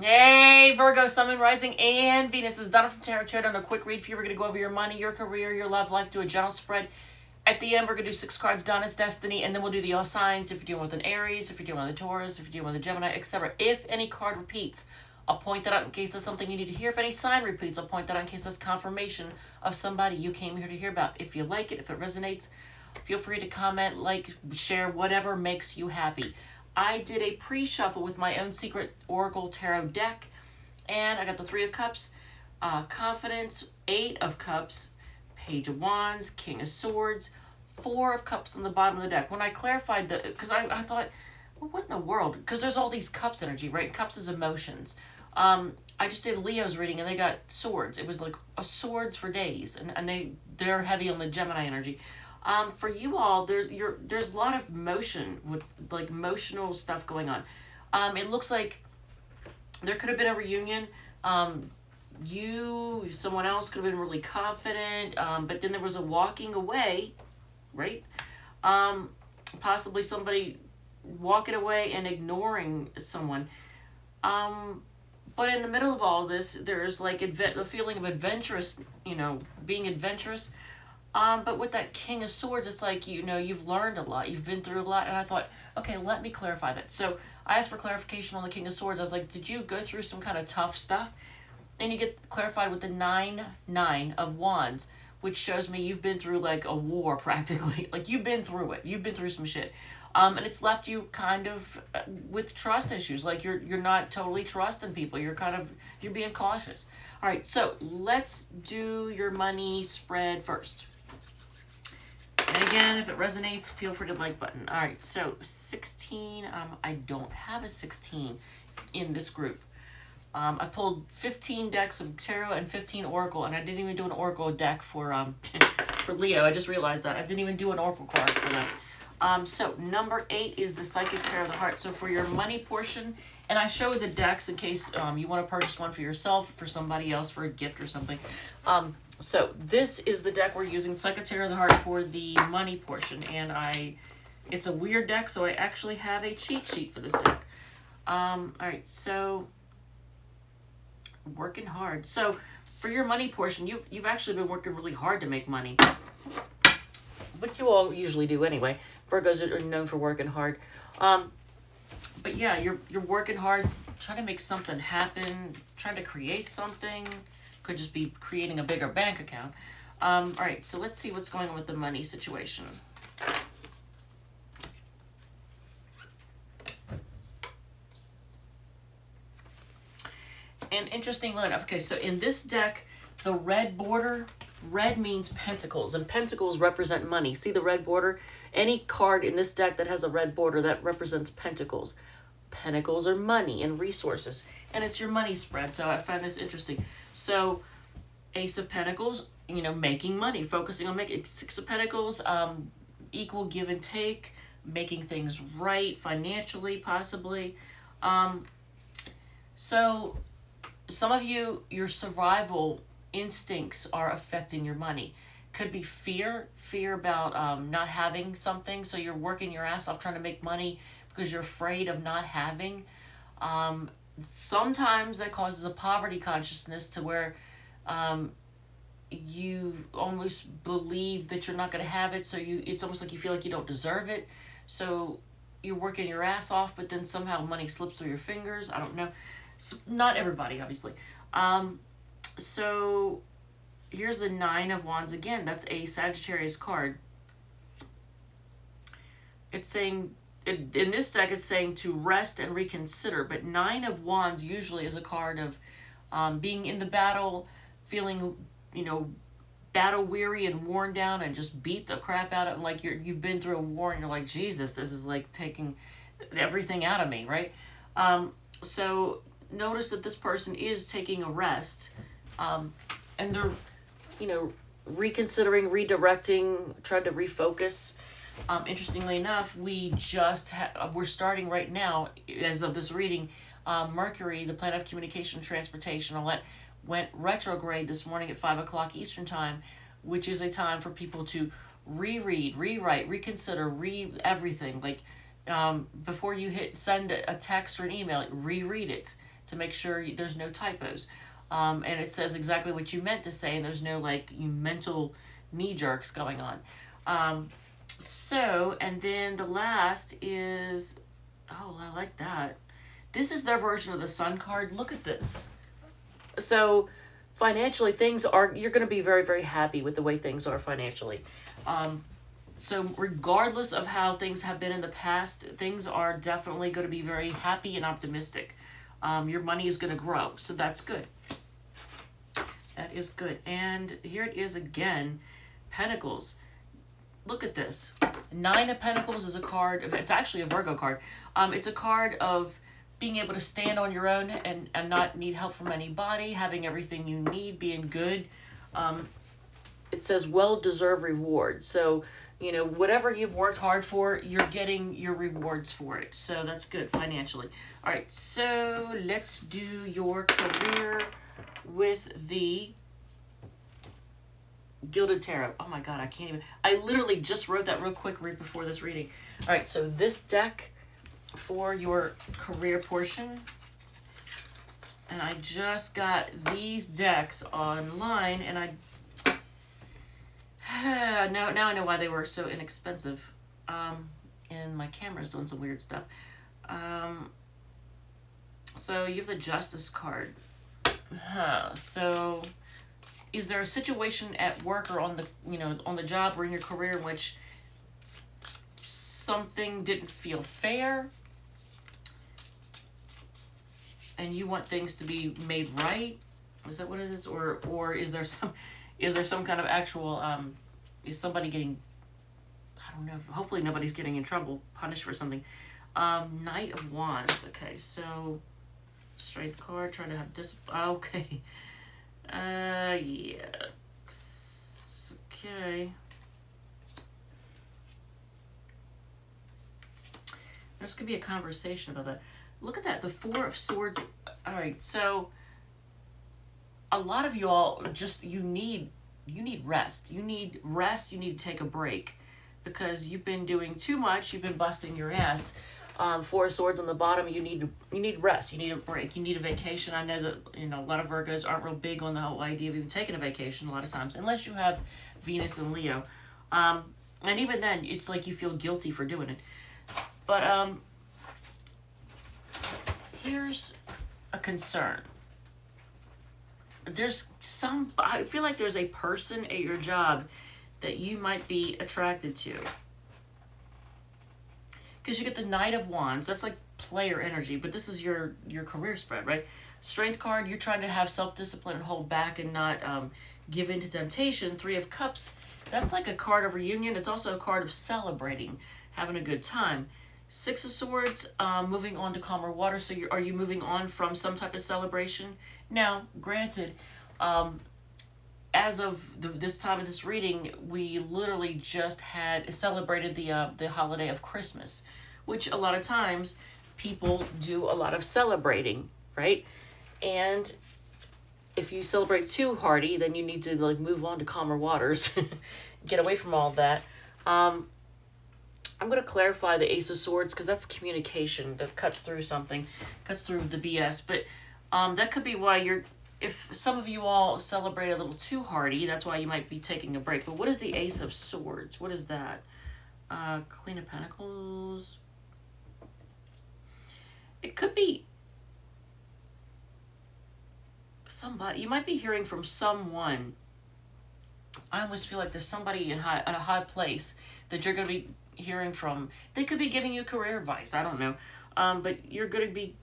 Hey, Virgo, Sun, Moon, Rising, and Venus. This is Donna from Tarot Tarot. On a quick read for you. We're going to go over your money, your career, your love life, do a general spread. At the end, we're going to do 6 cards, Donna's Destiny, and then we'll do the all signs. If you're dealing with an Aries, if you're dealing with a Taurus, if you're dealing with a Gemini, etc. If any card repeats, I'll point that out in case there's something you need to hear. If any sign repeats, I'll point that out in case there's confirmation of somebody you came here to hear about. If you like it, if it resonates, feel free to comment, like, share, whatever makes you happy. I did a pre-shuffle with my own secret Oracle Tarot deck, and I got the Three of Cups, Confidence, Eight of Cups, Page of Wands, King of Swords, Four of Cups on the bottom of the deck. When I clarified because I thought, well, what in the world? Because there's all these cups energy, right? Cups is emotions. I just did Leo's reading, and they got swords. It was like swords for days, and they're heavy on the Gemini energy. For you all, there's a lot of motion with like emotional stuff going on. It looks like there could have been a reunion. Someone else could have been really confident, but then there was a walking away, right? Possibly somebody walking away and ignoring someone. But in the middle of all this, there's like a feeling of adventurous, being adventurous. But with that King of Swords, it's like, you've learned a lot. You've been through a lot. And I thought, okay, let me clarify that. So I asked for clarification on the King of Swords. I was like, did you go through some kind of tough stuff? And you get clarified with the nine of Wands, which shows me you've been through like a war practically. Like you've been through it. You've been through some shit. And it's left you kind of with trust issues. Like you're not totally trusting people. You're being cautious. All right, so let's do your money spread first. And again, if it resonates, feel free to like button. All right, so 16. I don't have a 16 in this group. I pulled 15 decks of tarot and 15 oracle, and I didn't even do an oracle deck for for Leo. I just realized that I didn't even do an oracle card for them. So number 8 is the Psychic Tarot of the Heart. So for your money portion, and I show the decks in case you want to purchase one for yourself, for somebody else, for a gift or something. So this is the deck we're using, Psychic Tarot of the Heart, for the money portion. And it's a weird deck, so I actually have a cheat sheet for this deck. All right, so working hard. So for your money portion, you've actually been working really hard to make money. But you all usually do anyway. Virgos are known for working hard. But yeah, you're working hard, trying to make something happen, trying to create something. Could just be creating a bigger bank account. All right, so let's see what's going on with the money situation. And interestingly enough, okay, so in this deck, the red border, red means pentacles, and pentacles represent money. See the red border? Any card in this deck that has a red border, that represents pentacles. Pentacles are money and resources, and it's your money spread, so I find this interesting. So Ace of Pentacles, making money, focusing on making. Six of Pentacles, equal give and take, making things right financially, possibly. So some of you, your survival instincts are affecting your money. Could be fear about not having something, so you're working your ass off trying to make money because you're afraid of not having. Sometimes that causes a poverty consciousness to where you almost believe that you're not going to have it, so it's almost like you feel like you don't deserve it. So you're working your ass off, but then somehow money slips through your fingers. I don't know. So, not everybody, obviously. So here's the Nine of Wands again. That's a Sagittarius card. It's saying, in this deck, it's saying to rest and reconsider. But Nine of Wands usually is a card of being in the battle, feeling, battle weary and worn down, and just beat the crap out of it. Like you've been through a war, and you're like, Jesus, this is like taking everything out of me, right? So notice that this person is taking a rest, and they're, reconsidering, redirecting, trying to refocus. Interestingly enough, we're starting right now, as of this reading, Mercury, the planet of communication, transportation, all that, went retrograde this morning at 5 o'clock Eastern time, which is a time for people to reread, rewrite, reconsider, everything. Like, before you send a text or an email, reread it. to make sure there's no typos. And it says exactly what you meant to say, and there's no like you mental knee jerks going on. So, and then the last is, oh, I like that. This is their version of the Sun card. Look at this. So, financially, you're going to be very, very happy with the way things are financially. So regardless of how things have been in the past, things are definitely going to be very happy and optimistic. Your money is going to grow, so that's good. That is good. And here it is again, Pentacles. Look at this. 9 of Pentacles is a card, it's actually a Virgo card. It's a card of being able to stand on your own and not need help from anybody, having everything you need, being good. It says well-deserved reward. So, you know, whatever you've worked hard for, you're getting your rewards for it. So that's good financially. All right, so let's do your career with the Gilded Tarot. Oh my God, I can't even. I literally just wrote that real quick right before this reading. All right, so this deck for your career portion. And I just got these decks online, and now I know why they were so inexpensive. And my camera's doing some weird stuff. So you have the Justice card. So is there a situation at work or on the job or in your career in which something didn't feel fair and you want things to be made right? Is that what it is? Or is there some kind of actual is somebody getting, I don't know, hopefully nobody's getting in trouble, punished for something. Knight of Wands. Okay, so strength card, trying to have discipline. Okay. Yes. Okay. There's gonna be a conversation about that. Look at that, the 4 of Swords. All right, so a lot of you all just, you need rest. You need rest, you need to take a break because you've been doing too much, you've been busting your ass. 4 of Swords on the bottom, you need rest, you need a break, you need a vacation. I know that, you know, a lot of Virgos aren't real big on the whole idea of even taking a vacation a lot of times, unless you have Venus and Leo. And even then, it's like you feel guilty for doing it. But here's a concern. I feel like there's a person at your job that you might be attracted to. Because you get the Knight of Wands, that's like player energy, but this is your career spread, right? Strength card, you're trying to have self-discipline and hold back and not give in to temptation. 3 of Cups, that's like a card of reunion. It's also a card of celebrating, having a good time. 6 of Swords, moving on to calmer water. So are you moving on from some type of celebration? Now, granted, as of this time of this reading, we literally just celebrated the holiday of Christmas, which a lot of times people do a lot of celebrating, right? And if you celebrate too hearty, then you need to like move on to calmer waters, get away from all that. I'm going to clarify the Ace of Swords because that's communication that cuts through something, cuts through the BS. But that could be why if some of you all celebrate a little too hearty, that's why you might be taking a break. But what is the Ace of Swords? What is that? Queen of Pentacles. It could be somebody. You might be hearing from someone. I almost feel like there's somebody in a high place that you're going to be hearing from. They could be giving you career advice. I don't know. But you're going to be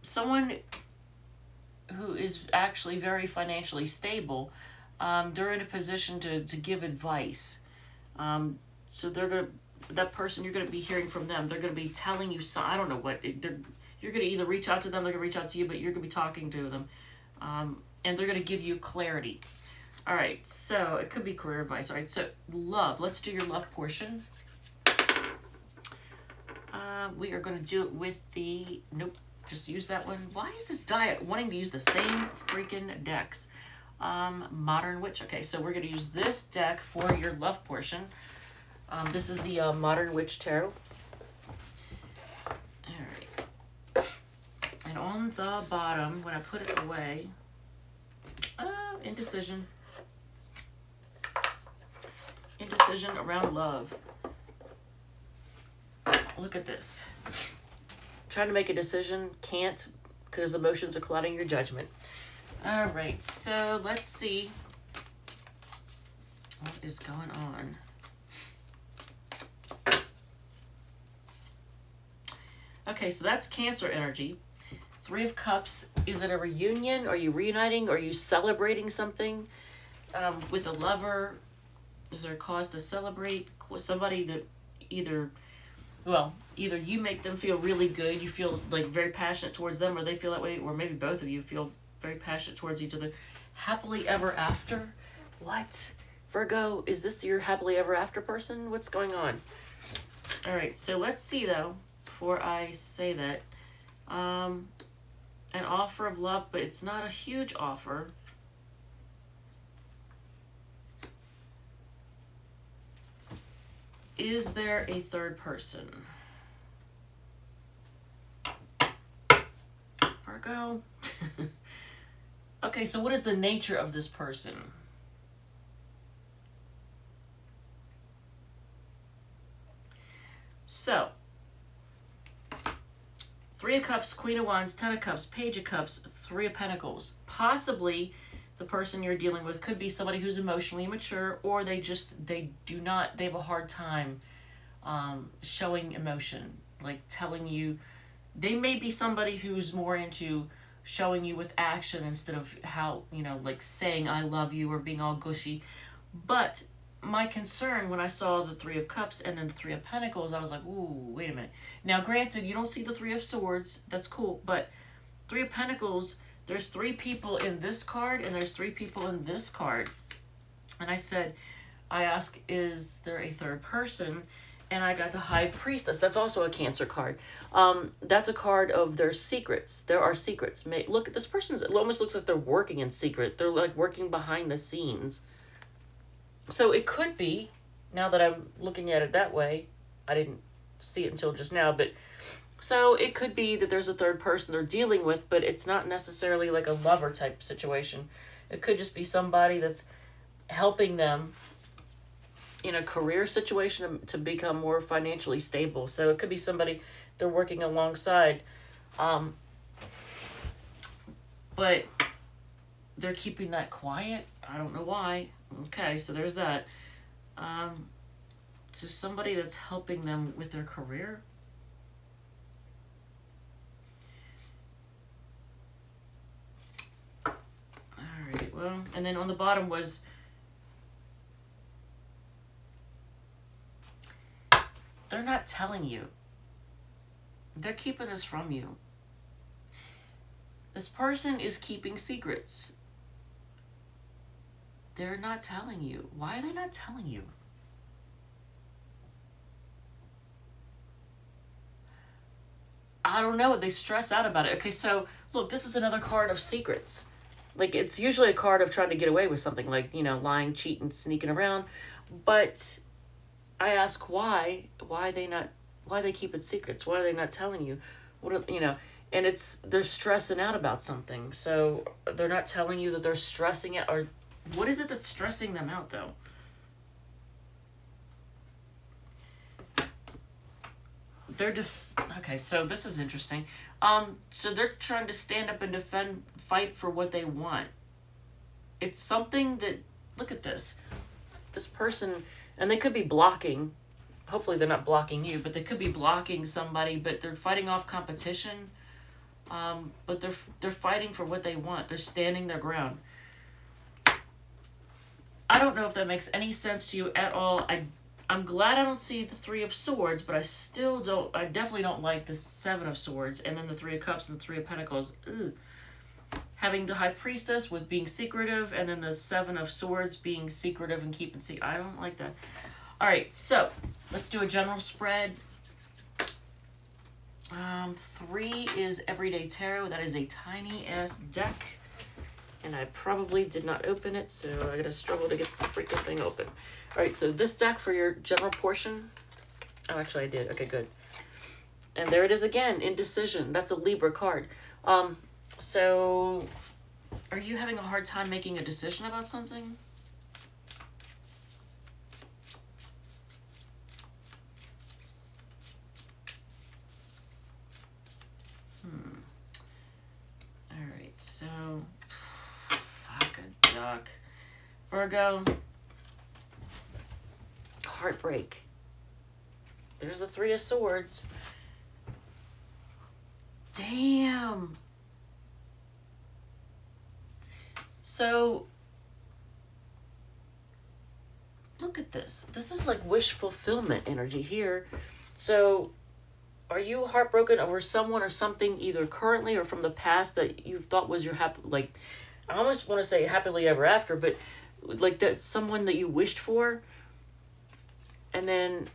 someone who is actually very financially stable. They're in a position to give advice. So that person, you're going to be hearing from them. They're going to be telling you I don't know what. You're going to either reach out to them, they're going to reach out to you, but you're going to be talking to them. And they're going to give you clarity. All right, so it could be career advice. All right, so love. Let's do your love portion. We are going to do it with the... Nope, just use that one. Why is this diet wanting to use the same freaking decks? Modern Witch. Okay, so we're going to use this deck for your love portion. This is the Modern Witch Tarot. All right. And on the bottom, when I put it away, indecision. Indecision around love. Look at this. Trying to make a decision, can't, because emotions are clouding your judgment. All right, so let's see what is going on. Okay, so that's Cancer energy. Three of Cups, is it a reunion? Are you reuniting? Are you celebrating something with a lover? Is there a cause to celebrate? Somebody that either you make them feel really good, you feel like very passionate towards them, or they feel that way, or maybe both of you feel very passionate towards each other. Happily ever after? What? Virgo, is this your happily ever after person? What's going on? All right, so let's see though, before I say that. An offer of love, but it's not a huge offer. Is there a third person? Virgo? Okay, so what is the nature of this person? So, Three of Cups, Queen of Wands, Ten of Cups, Page of Cups, Three of Pentacles. Possibly the person you're dealing with could be somebody who's emotionally immature, or they have a hard time showing emotion, like telling you. They may be somebody who's more into showing you with action instead of how, like saying I love you or being all gushy. But my concern when I saw the Three of Cups and then the Three of Pentacles, I was like, ooh, wait a minute. Now, granted, you don't see the Three of Swords. That's cool. But Three of Pentacles, there's three people in this card and there's three people in this card. And I asked, is there a third person? And I got the High Priestess. That's also a Cancer card. That's a card of their secrets. There are secrets. Look at this person's, it almost looks like they're working in secret. They're like working behind the scenes. So it could be, now that I'm looking at it that way, I didn't see it until just now, but so it could be that there's a third person they're dealing with, but it's not necessarily like a lover type situation. It could just be somebody that's helping them in a career situation to become more financially stable. So it could be somebody they're working alongside, but they're keeping that quiet. I don't know why. Okay, so there's that. So somebody that's helping them with their career. All right, well, and then on the bottom was they're not telling you. They're keeping this from you. This person is keeping secrets. They're not telling you. Why are they not telling you? I don't know. They stress out about it. Okay, so look, this is another card of secrets. Like, it's usually a card of trying to get away with something, like, lying, cheating, sneaking around. But I ask why they keep it secrets? Why are they not telling you? And they're stressing out about something. So they're not telling you that they're stressing out, or what is it that's stressing them out, though? Okay, so this is interesting. So they're trying to stand up and fight for what they want. It's something that, look at this. This person, and they could be blocking. Hopefully they're not blocking you, but they could be blocking somebody, but they're fighting off competition. But they're fighting for what they want. They're standing their ground. I don't know if that makes any sense to you at all. I'm glad I don't see the Three of Swords, but I definitely don't like the Seven of Swords, and then the Three of Cups and the Three of Pentacles. Ugh. Having the High Priestess with being secretive, and then the Seven of Swords being secretive and keeping secret. I don't like that. All right, so let's do a general spread. 3 is Everyday Tarot. That is a tiny ass deck. And I probably did not open it, so I gotta struggle to get the freaking thing open. All right, so this deck for your general portion. Oh, actually I did. Okay, good. And there it is again, indecision. That's a Libra card. So are you having a hard time making a decision about something? Alright, so fuck a duck. Virgo. Heartbreak. There's the Three of Swords. Damn. So look at this. This is like wish fulfillment energy here. So are you heartbroken over someone or something either currently or from the past that you thought was your happy, like, I almost want to say happily ever after, but like that's someone that you wished for? And then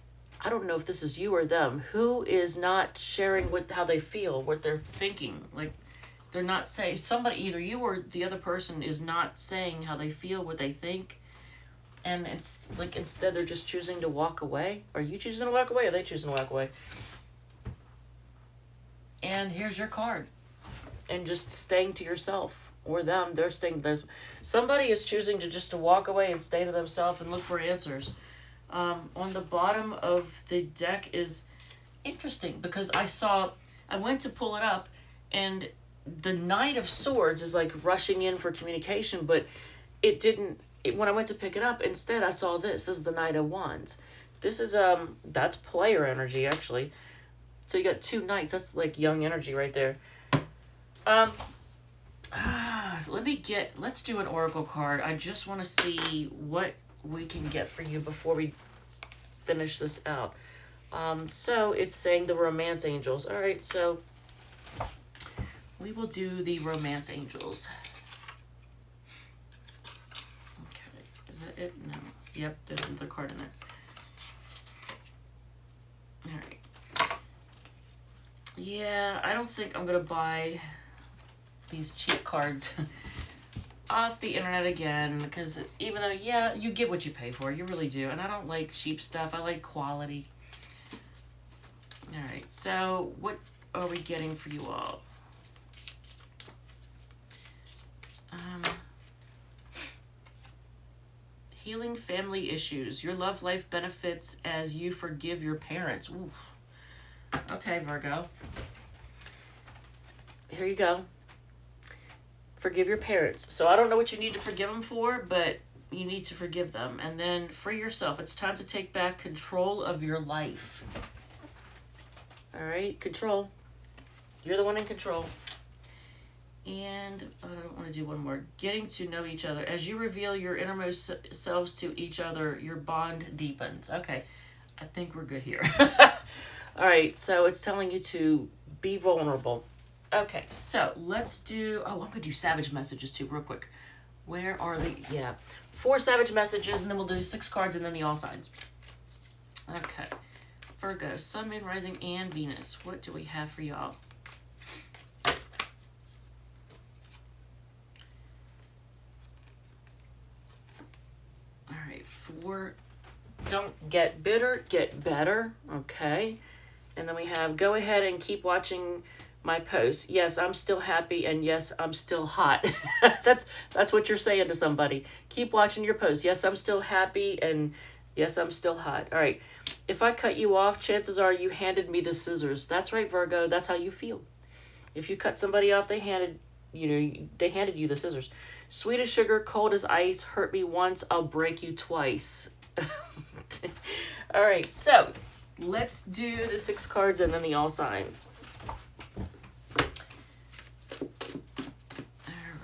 I don't know if this is you or them, who is not sharing what how they feel, what they're thinking. Like they're not saying, somebody, either you or the other person is not saying how they feel, what they think. And it's like instead they're just choosing to walk away. Are you choosing to walk away or are they choosing to walk away? And here's your card. And just staying to yourself, or them, they're staying, there's somebody is choosing to just to walk away and stay to themselves and look for answers. On the bottom of the deck is interesting because I went to pull it up and the Knight of Swords is like rushing in for communication, but it didn't, when I went to pick it up, instead I saw this. This is the Knight of Wands. This is, that's player energy actually. So you got two knights. That's like young energy right there. Let's do an oracle card. I just want to see what we can get for you before we finish this out. So it's saying the romance angels. All right, so we will do the romance angels. Okay, is that it? No. Yep, there's another card in there. All right. Yeah, I don't think I'm gonna buy these cheap cards off the internet again, because even though, yeah, you get what you pay for, you really do, and I don't like cheap stuff, I like quality. Alright, so what are we getting for you all? Healing family issues. Your love life benefits as you forgive your parents. Ooh. Okay, Virgo. Here you go. Forgive your parents. So I don't know what you need to forgive them for, but you need to forgive them. And then free yourself. It's time to take back control of your life. All right, control. You're the one in control. And I don't want to do one more. Getting to know each other. As you reveal your innermost selves to each other, your bond deepens. Okay, I think we're good here. All right, so it's telling you to be vulnerable. Okay, so let's do, I'm going to do savage messages too, real quick. Where are the, 4 savage messages, and then we'll do 6 cards, and then the all signs. Okay, Virgo, Sun, Moon, Rising, and Venus. What do we have for y'all? All right, 4, don't get bitter, get better. Okay. And then we have, go ahead and keep watching my posts. Yes, I'm still happy, and yes, I'm still hot. That's what you're saying to somebody. Keep watching your posts. Yes, I'm still happy, and yes, I'm still hot. All right. If I cut you off, chances are you handed me the scissors. That's right, Virgo. That's how you feel. If you cut somebody off, they handed you the scissors. Sweet as sugar, cold as ice. Hurt me once, I'll break you twice. All right. So let's do the 6 cards and then the all signs. All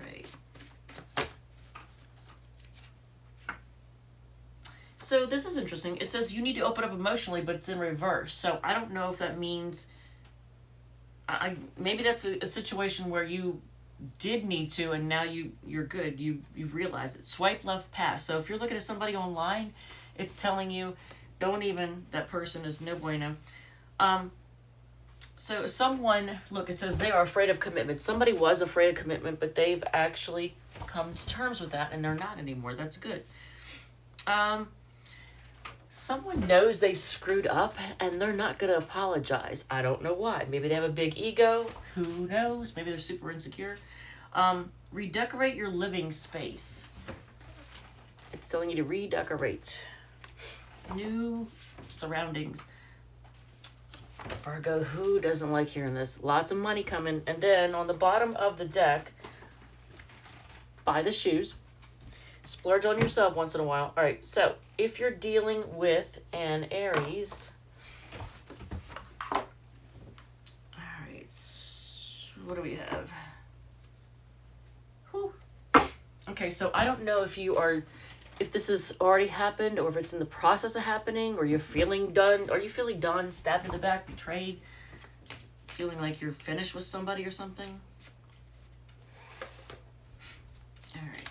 right. So this is interesting. It says you need to open up emotionally, but it's in reverse. So I don't know if that means, maybe that's a situation where you did need to, and now you're good. You realize it. Swipe left, pass. So if you're looking at somebody online, it's telling you, don't even, that person is no bueno. So someone, look, it says they are afraid of commitment. Somebody was afraid of commitment, but they've actually come to terms with that, and they're not anymore. That's good. Someone knows they screwed up and they're not going to apologize. I don't know why. Maybe they have a big ego. Who knows? Maybe they're super insecure. Redecorate your living space. It's telling you to redecorate. New surroundings. Virgo, who doesn't like hearing this? Lots of money coming. And then on the bottom of the deck, buy the shoes. Splurge on yourself once in a while. All right, so if you're dealing with an Aries, all right, what do we have? Whew. Okay, so I don't know if this has already happened or if it's in the process of happening, or you're feeling done. Are you feeling done, stabbed in the back, betrayed, feeling like you're finished with somebody or something? All right.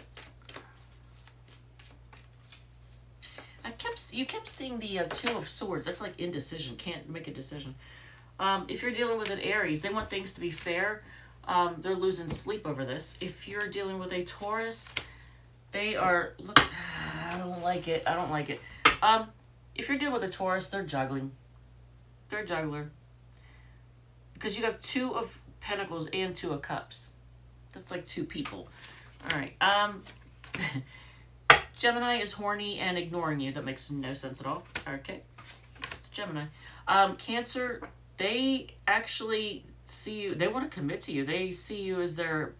You kept seeing the Two of Swords. That's like indecision. Can't make a decision. If you're dealing with an Aries, they want things to be fair. They're losing sleep over this. If you're dealing with a Taurus, they are... Look, I don't like it. I don't like it. If you're dealing with a Taurus, they're juggling. They're a juggler. Because you have Two of Pentacles and Two of Cups. That's like two people. All right. Gemini is horny and ignoring you. That makes no sense at all. Okay. It's Gemini. Cancer, they actually see you. They want to commit to you. They see you as their,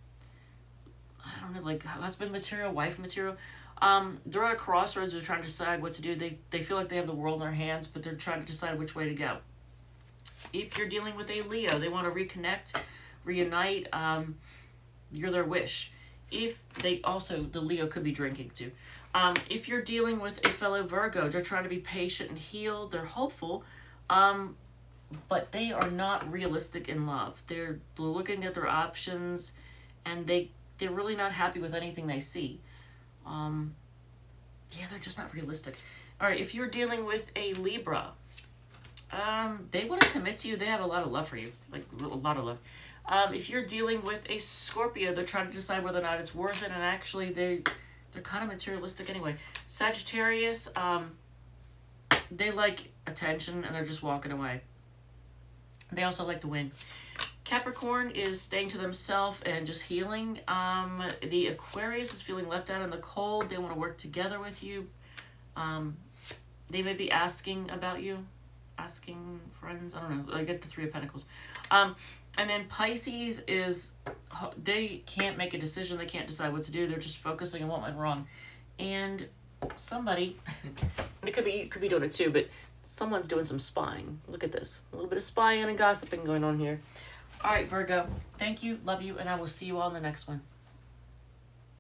I don't know, like husband material, wife material. They're at a crossroads. They're trying to decide what to do. They feel like they have the world in their hands, but they're trying to decide which way to go. If you're dealing with a Leo, they want to reconnect, reunite. You're their wish. If they also, the Leo could be drinking too. If you're dealing with a fellow Virgo, they're trying to be patient and heal. They're hopeful, but they are not realistic in love. They're looking at their options, and they're really not happy with anything they see. Yeah, they're just not realistic. All right, if you're dealing with a Libra, they want to commit to you. They have a lot of love for you, like a lot of love. If you're dealing with a Scorpio, they're trying to decide whether or not it's worth it, and actually they're kind of materialistic anyway. Sagittarius, they like attention, and they're just walking away. They also like to win. Capricorn is staying to themselves and just healing. The Aquarius is feeling left out in the cold. They want to work together with you. They may be asking about you. Asking friends. I don't know. I get the Three of Pentacles. And then Pisces is, they can't make a decision. They can't decide what to do. They're just focusing on what went wrong. And somebody, it could be doing it too, but someone's doing some spying. Look at this. A little bit of spying and gossiping going on here. All right, Virgo. Thank you. Love you. And I will see you all in the next one.